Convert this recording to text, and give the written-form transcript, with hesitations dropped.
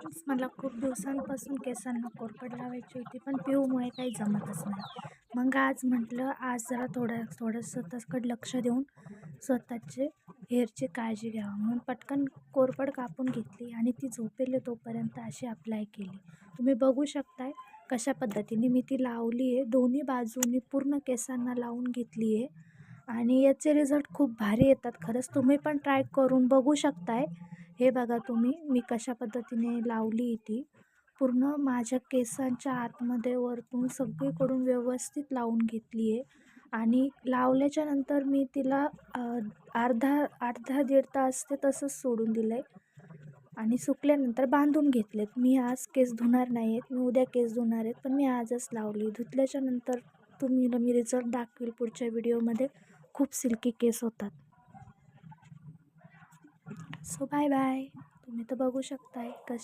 Friends, मला खूप दिवसांपासून केसांना कोरफड लावायची होती, पण पिऊमुळे काही जमतच नाही. मग आज म्हटलं, आज जरा थोडं स्वतःकडे लक्ष देऊन स्वतःचे हेअरची काळजी घ्यावं म्हणून पटकन कोरफड कापून घेतली आणि ती झोपेल तोपर्यंत अशी अप्लाय केली. तुम्ही बघू शकताय कशा पद्धतीने मी ती लावली आहे. दोन्ही बाजूनी पूर्ण केसांना लावून घेतली आहे आणि याचे रिझल्ट खूप भारी येतात. खरंच तुम्ही पण ट्राय करून बघू शकताय. हे बघा तुम्ही, मी कशा पद्धतीने लावली ती पूर्ण माझ्या केसांच्या आतमध्ये वरतून सगळीकडून व्यवस्थित लावून घेतली आहे. आणि लावल्याच्या नंतर मी तिला अर्धा दीड तास ते तसंच सोडून दिलं आहे आणि सुकल्यानंतर बांधून घेतलेत. मी आज केस धुणार नाही आहेत, मी उद्या केस धुणार आहेत, पण मी आजच लावली. धुतल्याच्या नंतर तुम्हाला मी रिझल्ट दाखवेल पुढच्या व्हिडिओमध्ये. खूप सिल्की केस होतात. So bye bye. तुम्ही तर बघू शकताय कसे